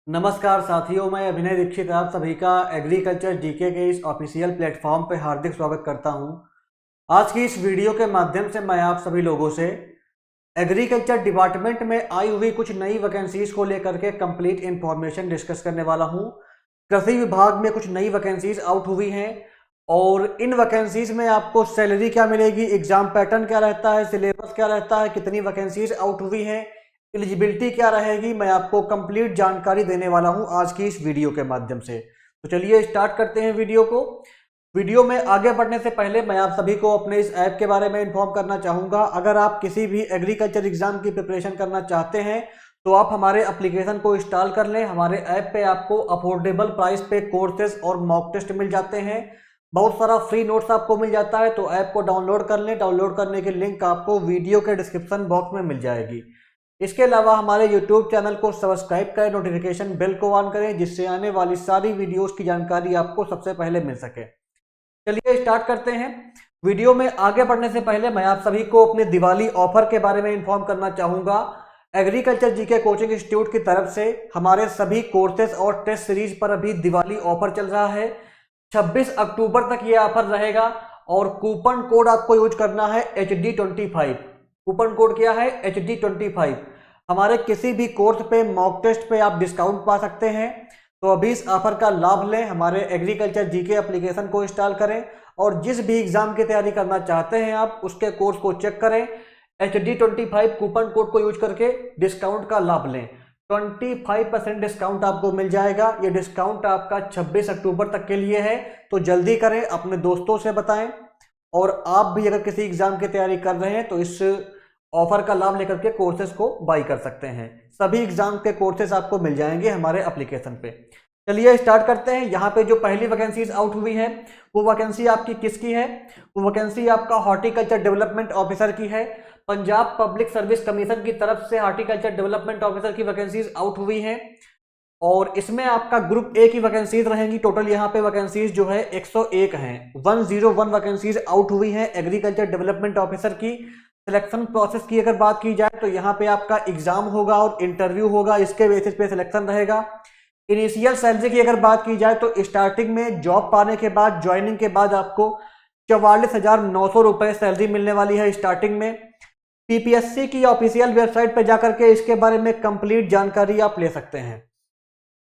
नमस्कार साथियों, मैं अभिनय दीक्षित आप सभी का एग्रीकल्चर जीके के इस ऑफिशियल प्लेटफॉर्म पर हार्दिक स्वागत करता हूं। आज की इस वीडियो के माध्यम से मैं आप सभी लोगों से एग्रीकल्चर डिपार्टमेंट में आई हुई कुछ नई वैकेंसीज को लेकर के कंप्लीट इंफॉर्मेशन डिस्कस करने वाला हूं। कृषि विभाग में कुछ नई वैकेंसीज आउट हुई हैं और इन वैकेंसीज में आपको सैलरी क्या मिलेगी, एग्जाम पैटर्न क्या रहता है, सिलेबस क्या रहता है, कितनी वैकेंसीज आउट हुई हैं, एलिजिबिलिटी क्या रहेगी, मैं आपको कंप्लीट जानकारी देने वाला हूं आज की इस वीडियो के माध्यम से। तो चलिए स्टार्ट करते हैं वीडियो को। वीडियो में आगे बढ़ने से पहले मैं आप सभी को अपने इस ऐप के बारे में इन्फॉर्म करना चाहूंगा। अगर आप किसी भी एग्रीकल्चर एग्जाम की प्रिपरेशन करना चाहते हैं तो आप हमारे एप्लीकेशन को इंस्टॉल कर लें। हमारे ऐप पे आपको अफोर्डेबल प्राइस पे कोर्सेज और मॉक टेस्ट मिल जाते हैं, बहुत सारा फ्री नोट्स आपको मिल जाता है। तो ऐप को डाउनलोड कर लें। डाउनलोड करने की लिंक आपको वीडियो के डिस्क्रिप्शन बॉक्स में मिल जाएगी। इसके अलावा हमारे YouTube चैनल को सब्सक्राइब करें, नोटिफिकेशन बेल को ऑन करें, जिससे आने वाली सारी वीडियोस की जानकारी आपको सबसे पहले मिल सके। चलिए स्टार्ट करते हैं। वीडियो में आगे बढ़ने से पहले मैं आप सभी को अपने दिवाली ऑफर के बारे में इन्फॉर्म करना चाहूंगा। एग्रीकल्चर जीके कोचिंग इंस्टीट्यूट की तरफ से हमारे सभी कोर्सेज और टेस्ट सीरीज पर अभी दिवाली ऑफर चल रहा है। 26 अक्टूबर तक ये ऑफर रहेगा और कूपन कोड आपको यूज करना है HD25। कूपन कोड क्या है? HD25। हमारे किसी भी कोर्स पे मॉक टेस्ट पे आप डिस्काउंट पा सकते हैं। तो अभी इस ऑफर का लाभ लें, हमारे एग्रीकल्चर जीके एप्लीकेशन को इंस्टॉल करें और जिस भी एग्जाम की तैयारी करना चाहते हैं आप उसके कोर्स को चेक करें। HD25 कूपन कोड को यूज करके डिस्काउंट का लाभ लें। 25% डिस्काउंट आपको मिल जाएगा। ये डिस्काउंट आपका 26 अक्टूबर तक के लिए है, तो जल्दी करें, अपने दोस्तों से बताएं। और आप भी अगर किसी एग्जाम की तैयारी कर रहे हैं तो इस ऑफर का लाभ लेकर के कोर्सेज को बाई कर सकते हैं। सभी एग्जाम के कोर्सेज आपको मिल जाएंगे हमारे एप्लीकेशन पे। चलिए स्टार्ट करते हैं। यहाँ पे जो पहली वैकेंसीज आउट हुई है वो वैकेंसी आपकी किसकी है? वो वैकेंसी आपका हॉर्टिकल्चर डेवलपमेंट ऑफिसर की है। पंजाब पब्लिक सर्विस कमीशन की तरफ से हॉर्टिकल्चर डेवलपमेंट ऑफिसर की वैकेंसीज आउट हुई है और इसमें आपका ग्रुप ए की वैकेंसीज रहेंगी। टोटल यहाँ पे वैकेंसीज जो है 101 हैं। 101 वैकेंसीज आउट हुई हैं एग्रीकल्चर डेवलपमेंट ऑफिसर की। सिलेक्शन प्रोसेस की अगर बात की जाए तो यहाँ पे आपका एग्जाम होगा और इंटरव्यू होगा, इसके बेसिस पे सिलेक्शन रहेगा। इनिशियल सैलरी की अगर बात की जाए तो स्टार्टिंग में जॉब पाने के बाद, ज्वाइनिंग के बाद आपको 44,900 रुपए सैलरी मिलने वाली है स्टार्टिंग में। पीपीएससी की ऑफिशियल वेबसाइट पर जाकर के इसके बारे में कंप्लीट जानकारी आप ले सकते हैं।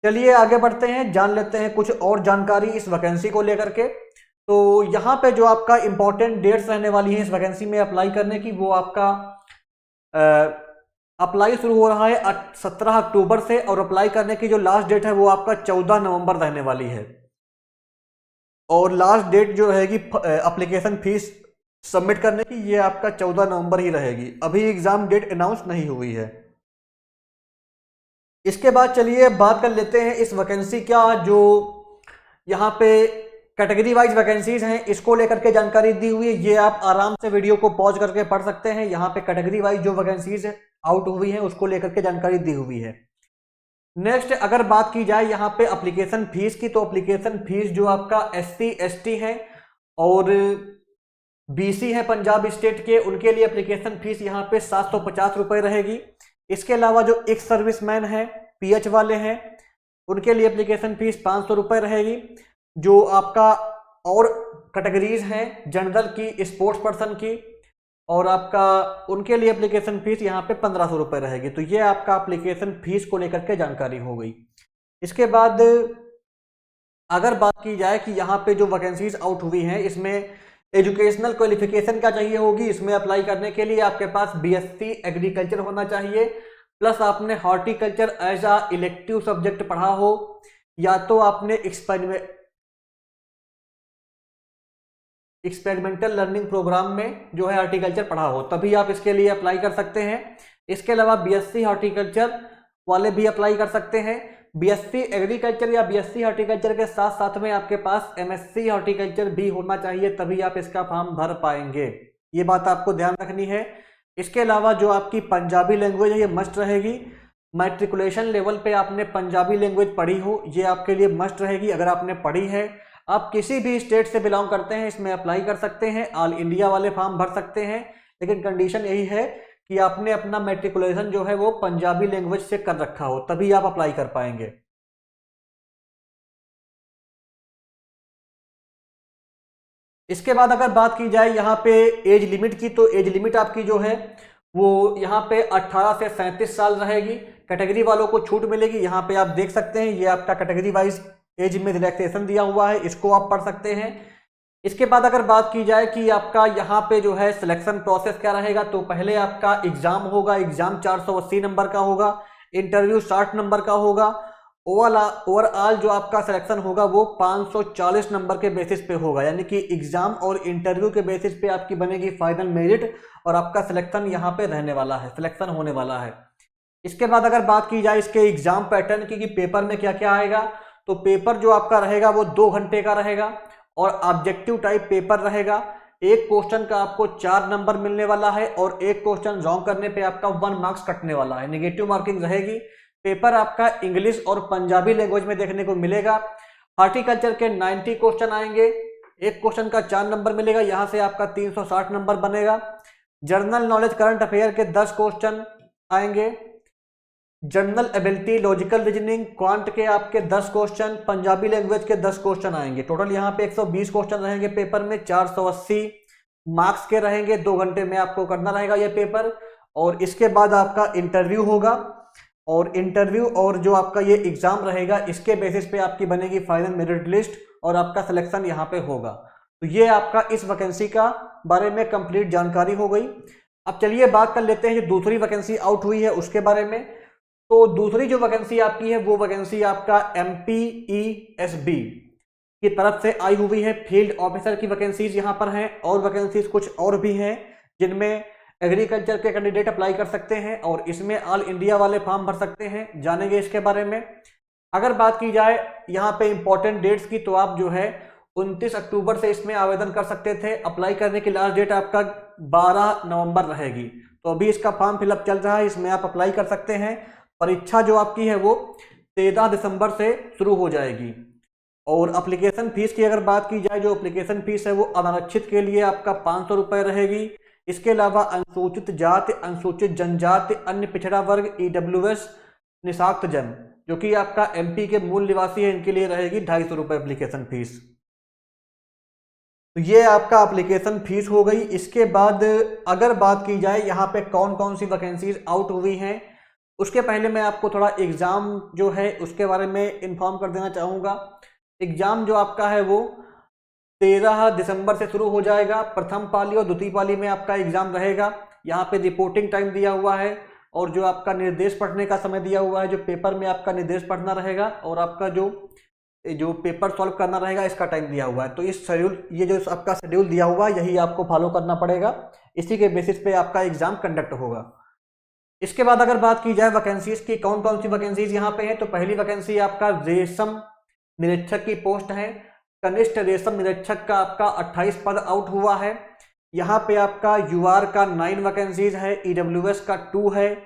चलिए आगे बढ़ते हैं, जान लेते हैं कुछ और जानकारी इस वैकेंसी को लेकर के। तो यहाँ पे जो आपका इंपॉर्टेंट डेट्स रहने वाली है इस वैकेंसी में अप्लाई करने की, वो आपका अप्लाई शुरू हो रहा है 17 अक्टूबर से और अप्लाई करने की जो लास्ट डेट है वो आपका 14 नवंबर रहने वाली है। और लास्ट डेट जो रहेगी एप्लीकेशन फीस सबमिट करने की, ये आपका 14 नवंबर ही रहेगी। अभी एग्जाम डेट अनाउंस नहीं हुई है। इसके बाद चलिए बात कर लेते हैं इस वैकेंसी का जो यहाँ पे कैटेगरी वाइज वैकेंसीज हैं इसको लेकर के जानकारी दी हुई है। ये आप आराम से वीडियो को पॉज करके पढ़ सकते हैं। यहाँ पे कैटेगरी वाइज जो वैकेंसीज आउट हुई है उसको लेकर के जानकारी दी हुई है। नेक्स्ट अगर बात की जाए यहाँ पे एप्लीकेशन फीस की, तो एप्लीकेशन फीस जो आपका SC ST है और BC है पंजाब स्टेट के, उनके लिए एप्लीकेशन फीस यहाँ पे 750 रुपए रहेगी। इसके अलावा जो एक्स सर्विसमैन है, PH वाले हैं, उनके लिए एप्लीकेशन फीस 500 रुपए रहेगी। जो आपका और कैटेगरीज हैं जनरल की, स्पोर्ट्स पर्सन की और आपका, उनके लिए एप्लीकेशन फीस यहाँ पे 1500 रुपए रहेगी। तो ये आपका एप्लीकेशन फीस को लेकर के जानकारी हो गई। इसके बाद अगर बात की जाए कि यहाँ पे जो वैकेंसीज आउट हुई हैं इसमें एजुकेशनल क्वालिफिकेशन क्या चाहिए होगी, इसमें अप्लाई करने के लिए आपके पास BSc एग्रीकल्चर होना चाहिए, प्लस आपने horticulture as a elective subject पढ़ा हो, या तो आपने एक्सपेरिमेंटल लर्निंग प्रोग्राम में जो है हॉर्टिकल्चर पढ़ा हो, तभी आप इसके लिए अप्लाई कर सकते हैं। इसके अलावा BSc हॉर्टिकल्चर वाले भी अप्लाई कर सकते हैं। BSc एग्रीकल्चर या BSc हॉर्टिकल्चर के साथ साथ में आपके पास MSc हॉर्टिकल्चर भी होना चाहिए, तभी आप इसका फॉर्म भर पाएंगे। ये बात आपको ध्यान रखनी है। इसके अलावा जो आपकी पंजाबी लैंग्वेज है ये मस्ट रहेगी। मैट्रिकुलेशन लेवल पे आपने पंजाबी लैंग्वेज पढ़ी हो, ये आपके लिए मस्ट रहेगी। अगर आपने पढ़ी है, आप किसी भी स्टेट से बिलोंग करते हैं, इसमें अप्लाई कर सकते हैं। ऑल इंडिया वाले फॉर्म भर सकते हैं, लेकिन कंडीशन यही है कि आपने अपना मैट्रिकुलेशन जो है वो पंजाबी लैंग्वेज से कर रखा हो, तभी आप अप्लाई कर पाएंगे। इसके बाद अगर बात की जाए यहाँ पे एज लिमिट की, तो एज लिमिट आपकी जो है वो यहाँ पे 18 से 37 साल रहेगी। कैटेगरी वालों को छूट मिलेगी। यहाँ पे आप देख सकते हैं ये आपका कैटेगरी वाइज एज में रिलैक्सेशन दिया हुआ है, इसको आप पढ़ सकते हैं। इसके बाद अगर बात की जाए कि आपका यहाँ पे जो है सिलेक्शन प्रोसेस क्या रहेगा, तो पहले आपका एग्जाम होगा। एग्जाम 480 नंबर का होगा, इंटरव्यू 60 नंबर का होगा। ओवरऑल जो आपका सिलेक्शन होगा वो 540 नंबर के बेसिस पे होगा, यानी कि एग्जाम और इंटरव्यू के बेसिस पे आपकी बनेगी फाइनल मेरिट और आपका सिलेक्शन यहाँ पे रहने वाला है, सिलेक्शन होने वाला है। इसके बाद अगर बात की जाए इसके एग्जाम पैटर्न की कि पेपर में क्या क्या आएगा, तो पेपर जो आपका रहेगा वो 2 घंटे का रहेगा और ऑब्जेक्टिव टाइप पेपर रहेगा। एक क्वेश्चन का आपको 4 नंबर मिलने वाला है और एक क्वेश्चन रॉन्ग करने पे आपका 1 मार्क्स कटने वाला है, नेगेटिव मार्किंग रहेगी। पेपर आपका इंग्लिश और पंजाबी लैंग्वेज में देखने को मिलेगा। हॉर्टिकल्चर के 90 क्वेश्चन आएंगे, एक क्वेश्चन का 4 नंबर मिलेगा, यहां से आपका 360 नंबर बनेगा। जनरल नॉलेज करंट अफेयर के 10 क्वेश्चन आएंगे। General ability, logical reasoning, quant के आपके 10 क्वेश्चन, पंजाबी लैंग्वेज के 10 क्वेश्चन आएंगे। टोटल यहाँ पे 120 क्वेश्चन रहेंगे पेपर में, 480 मार्क्स के रहेंगे। 2 घंटे में आपको करना रहेगा ये पेपर। और इसके बाद आपका इंटरव्यू होगा और इंटरव्यू और जो आपका ये एग्जाम रहेगा इसके बेसिस पे आपकी बनेगी फाइनल मेरिट लिस्ट और आपका सिलेक्शन यहाँ पे होगा। तो ये आपका इस वैकेंसी का बारे में कंप्लीट जानकारी हो गई। अब चलिए बात कर लेते हैं जो दूसरी वैकेंसी आउट हुई है उसके बारे में। तो दूसरी जो वैकेंसी आपकी है वो वैकेंसी आपका MPESB की तरफ से आई हुई है। फील्ड ऑफिसर की वैकेंसीज यहाँ पर हैं और वैकेंसीज कुछ और भी हैं जिनमें एग्रीकल्चर के कैंडिडेट अप्लाई कर सकते हैं और इसमें ऑल इंडिया वाले फॉर्म भर सकते हैं। जानेंगे इसके बारे में। अगर बात की जाए यहाँ पे इंपॉर्टेंट डेट्स की, तो आप जो है 29 अक्टूबर से इसमें आवेदन कर सकते थे। अप्लाई करने की लास्ट डेट आपका 12 नवंबर रहेगी। तो अभी इसका फॉर्म फिलअप चल रहा है, इसमें आप अप्लाई कर सकते हैं। परीक्षा जो आपकी है वो 13 दिसंबर से शुरू हो जाएगी। और एप्लीकेशन फीस की अगर बात की जाए, जो एप्लीकेशन फीस है वो अनारक्षित के लिए आपका 500 रुपये रहेगी। इसके अलावा अनुसूचित जाति, अनुसूचित जनजाति, अन्य पिछड़ा वर्ग, EWS, निशाक्त जन जो कि आपका MP के मूल निवासी है, इनके लिए रहेगी 250 रुपये एप्लीकेशन फीस। तो ये आपका एप्लीकेशन फीस हो गई। इसके बाद अगर बात की जाए यहाँ पे कौन कौन सी वैकेंसीज आउट हुई हैं, उसके पहले मैं आपको थोड़ा एग्जाम जो है उसके बारे में इन्फॉर्म कर देना चाहूँगा। एग्जाम जो आपका है वो 13 दिसंबर से शुरू हो जाएगा। प्रथम पाली और द्वितीय पाली में आपका एग्जाम रहेगा। यहाँ पे रिपोर्टिंग टाइम दिया हुआ है और जो आपका निर्देश पढ़ने का समय दिया हुआ है, जो पेपर में आपका निर्देश पढ़ना रहेगा और आपका जो पेपर सॉल्व करना रहेगा इसका टाइम दिया हुआ है। तो इस शेड्यूल, ये जो आपका शेड्यूल दिया हुआ है यही आपको फॉलो करना पड़ेगा। इसी के बेसिस पे आपका एग्जाम कंडक्ट होगा। इसके बाद अगर बात की जाए वैकेंसीज की, कौन कौन सी वैकेंसीज यहाँ पे है, तो पहली वैकेंसी आपका रेशम निरीक्षक की पोस्ट है। कनिष्ठ रेशम निरीक्षक का आपका 28 पद आउट हुआ है। यहाँ पे आपका UR का 9 वैकेंसीज है, EWS का 2 है,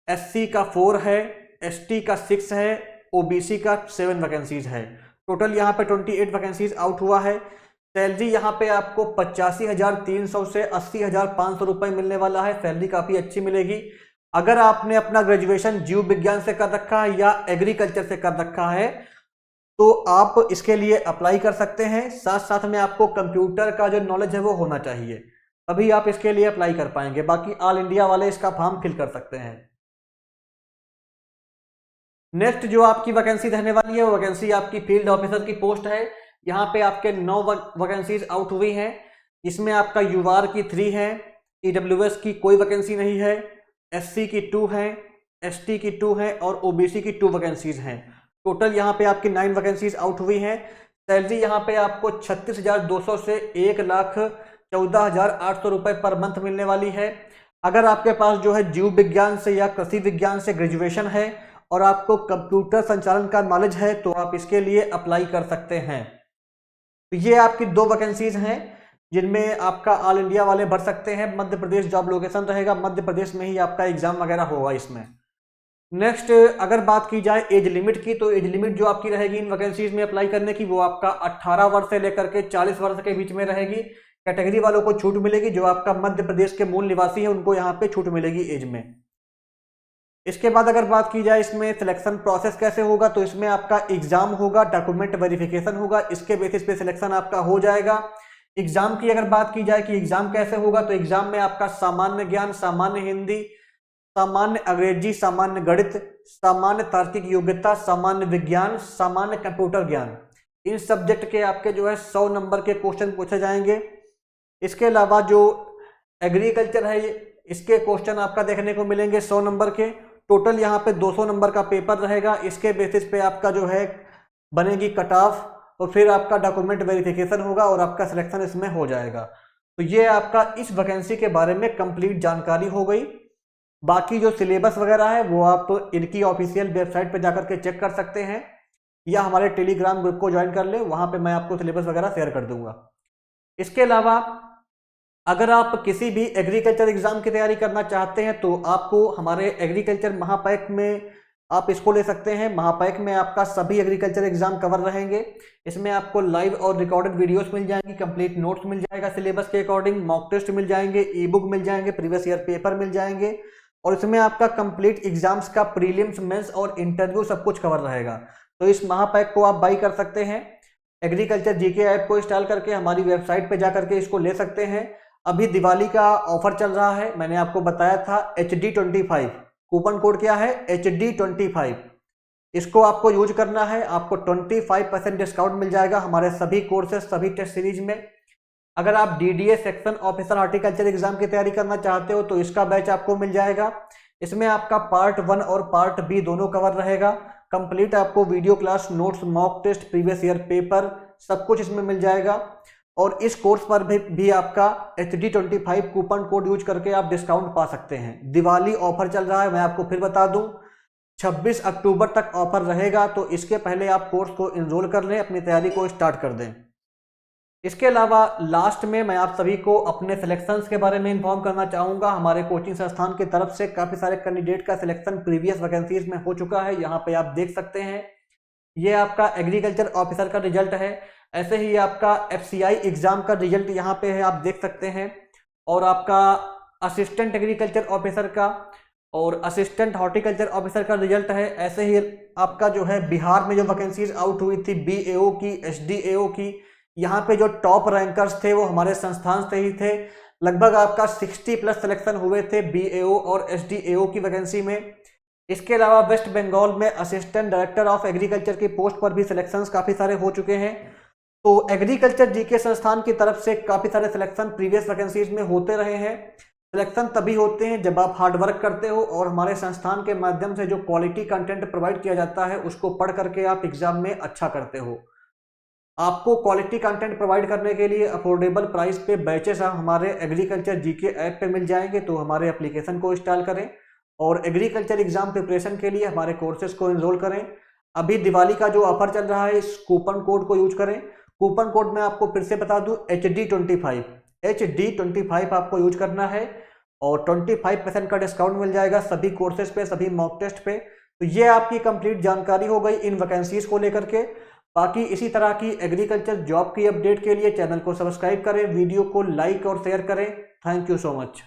SC का 4 है, ST का 6 है, OBC का 7 वैकेंसीज है। टोटल यहाँ पे 28 वैकेंसीज आउट हुआ है। सैलरी यहाँ पे आपको 85,300 से 80,500 रुपये मिलने वाला है। सैलरी काफ़ी अच्छी मिलेगी। अगर आपने अपना ग्रेजुएशन जीव विज्ञान से कर रखा है या एग्रीकल्चर से कर रखा है तो आप इसके लिए अप्लाई कर सकते हैं। साथ साथ में आपको कंप्यूटर का जो नॉलेज है वो होना चाहिए, तभी आप इसके लिए अप्लाई कर पाएंगे। बाकी ऑल इंडिया वाले इसका फॉर्म फिल कर सकते हैं। नेक्स्ट जो आपकी वैकेंसी रहने वाली है वो वैकेंसी आपकी फील्ड ऑफिसर की पोस्ट है। यहाँ पे आपके 9 वैकेंसीज आउट हुई हैं। इसमें आपका UR की 3 है, EWS की कोई वैकेंसी नहीं है, SC की 2 है, ST की 2 है और OBC की 2 वैकेंसीज हैं। टोटल यहाँ पे आपकी 9 वैकेंसीज आउट हुई हैं। सैलरी यहाँ पे आपको 36,200 से 1,14,800 रुपये पर मंथ मिलने वाली है। अगर आपके पास जो है जीव विज्ञान से या कृषि विज्ञान से ग्रेजुएशन है और आपको कंप्यूटर संचालन का नॉलेज है तो आप इसके लिए अप्लाई कर सकते हैं। तो ये आपकी 2 वैकेंसीज हैं जिनमें आपका ऑल इंडिया वाले भर सकते हैं। मध्य प्रदेश जॉब लोकेशन रहेगा, मध्य प्रदेश में ही आपका एग्जाम वगैरह होगा इसमें। नेक्स्ट अगर बात की जाए एज लिमिट की, तो एज लिमिट जो आपकी रहेगी इन वैकेंसीज में अप्लाई करने की वो आपका 18 वर्ष से लेकर के 40 वर्ष के बीच में रहेगी। कैटेगरी वालों को छूट मिलेगी, जो आपका मध्य प्रदेश के मूल निवासी है उनको यहाँ पे छूट मिलेगी एज में। इसके बाद अगर बात की जाए इसमें सिलेक्शन प्रोसेस कैसे होगा, तो इसमें आपका एग्जाम होगा, डॉक्यूमेंट वेरिफिकेशन होगा, इसके बेसिस पे सिलेक्शन आपका हो जाएगा। एग्जाम की अगर बात की जाए कि एग्जाम कैसे होगा, तो एग्जाम में आपका सामान्य ज्ञान, सामान्य हिंदी, सामान्य अंग्रेजी, सामान्य गणित, सामान्य तार्किक योग्यता, सामान्य विज्ञान, सामान्य कंप्यूटर ज्ञान, इन सब्जेक्ट के आपके जो है 100 नंबर के क्वेश्चन पूछे जाएंगे। इसके अलावा जो एग्रीकल्चर है इसके क्वेश्चन आपका देखने को मिलेंगे 100 नंबर के। टोटल यहाँ पे 200 नंबर का पेपर रहेगा। इसके बेसिस पे आपका जो है बनेगी कट ऑफ और फिर आपका डॉक्यूमेंट वेरिफिकेशन होगा और आपका सिलेक्शन इसमें हो जाएगा। तो ये आपका इस वैकेंसी के बारे में कंप्लीट जानकारी हो गई। बाकी जो सिलेबस वगैरह है वो आप इनकी ऑफिशियल वेबसाइट पर जाकर के चेक कर सकते हैं या हमारे टेलीग्राम ग्रुप को ज्वाइन कर ले, वहां पे मैं आपको सिलेबस वगैरह शेयर कर दूंगा। इसके अलावा अगर आप किसी भी एग्रीकल्चर एग्जाम की तैयारी करना चाहते हैं तो आपको हमारे एग्रीकल्चर महापैक में आप इसको ले सकते हैं। महापैक में आपका सभी एग्रीकल्चर एग्जाम कवर रहेंगे। इसमें आपको लाइव और रिकॉर्डेड वीडियोस मिल जाएंगी, कंप्लीट नोट्स मिल जाएगा सिलेबस के अकॉर्डिंग, मॉक टेस्ट मिल जाएंगे, ई बुक मिल जाएंगे, प्रीवियस ईयर पेपर मिल जाएंगे और इसमें आपका कंप्लीट एग्जाम्स का प्रीलिम्स, मेंस और इंटरव्यू सब कुछ कवर रहेगा। तो इस महापैक को आप बाई कर सकते हैं। एग्रीकल्चर जीके ऐप को इंस्टॉल करके हमारी वेबसाइट पे जाकर के इसको ले सकते हैं। अभी दिवाली का ऑफर चल रहा है, मैंने आपको बताया था HD25, कूपन कोड क्या है HD25, इसको आपको यूज करना है। आपको 25% डिस्काउंट मिल जाएगा हमारे सभी कोर्सेज, सभी टेस्ट सीरीज में। अगर आप DDA section officer horticulture exam की तैयारी करना चाहते हो तो इसका बैच आपको मिल जाएगा। इसमें आपका पार्ट 1 और पार्ट B दोनों कवर रहेगा। कंप्लीट आपको video class, notes, mock test, previous year paper सब कुछ इसमें मिल जाएगा। और इस कोर्स पर भी आपका HD25 कूपन कोड यूज करके आप डिस्काउंट पा सकते हैं। दिवाली ऑफर चल रहा है, मैं आपको फिर बता दूं 26 अक्टूबर तक ऑफर रहेगा, तो इसके पहले आप कोर्स को एनरोल कर लें, अपनी तैयारी को स्टार्ट कर दें। इसके अलावा लास्ट में मैं आप सभी को अपने सिलेक्शंस के बारे में इन्फॉर्म करना चाहूँगा। हमारे कोचिंग संस्थान की तरफ से काफ़ी सारे कैंडिडेट का सिलेक्शन प्रीवियस वैकेंसीज में हो चुका है, यहाँ पे आप देख सकते हैं। ये आपका एग्रीकल्चर ऑफिसर का रिजल्ट है। ऐसे ही आपका FCI एग्जाम का रिजल्ट यहाँ पे है, आप देख सकते हैं। और आपका असिस्टेंट एग्रीकल्चर ऑफिसर का और असिस्टेंट हॉर्टिकल्चर ऑफिसर का रिजल्ट है। ऐसे ही आपका जो है बिहार में जो वैकेंसीज आउट हुई थी BAO की, SDAO की, यहाँ पे जो टॉप रैंकर्स थे वो हमारे संस्थान से ही थे। लगभग आपका 60+ सिलेक्शन हुए थे BAO और SDAO की वैकेंसी में। इसके अलावा वेस्ट बंगाल में असिस्टेंट डायरेक्टर ऑफ एग्रीकल्चर की पोस्ट पर भी सिलेक्शंस काफ़ी सारे हो चुके हैं। तो एग्रीकल्चर जीके संस्थान की तरफ से काफ़ी सारे सिलेक्शन प्रीवियस वैकेंसीज में होते रहे हैं। सिलेक्शन तभी होते हैं जब आप हार्ड वर्क करते हो और हमारे संस्थान के माध्यम से जो क्वालिटी कंटेंट प्रोवाइड किया जाता है उसको पढ़ करके आप एग्जाम में अच्छा करते हो। आपको क्वालिटी कंटेंट प्रोवाइड करने के लिए अफोर्डेबल प्राइस पे बैचेस हमारे एग्रीकल्चर जीके ऐप पे मिल जाएंगे, तो हमारे एप्लीकेशन को इंस्टॉल करें और एग्रीकल्चर एग्जाम प्रिपरेशन के लिए हमारे कोर्सेज को एनरोल करें। अभी दिवाली का जो ऑफर चल रहा है इस कूपन कोड को यूज करें। कूपन कोड में आपको फिर से बता दूं HD25 आपको यूज करना है और 25% का डिस्काउंट मिल जाएगा सभी कोर्सेज पे, सभी मॉक टेस्ट पे। तो ये आपकी कंप्लीट जानकारी हो गई इन वैकेंसीज को लेकर के। बाकी इसी तरह की एग्रीकल्चर जॉब की अपडेट के लिए चैनल को सब्सक्राइब करें, वीडियो को लाइक और शेयर करें। Thank you so much.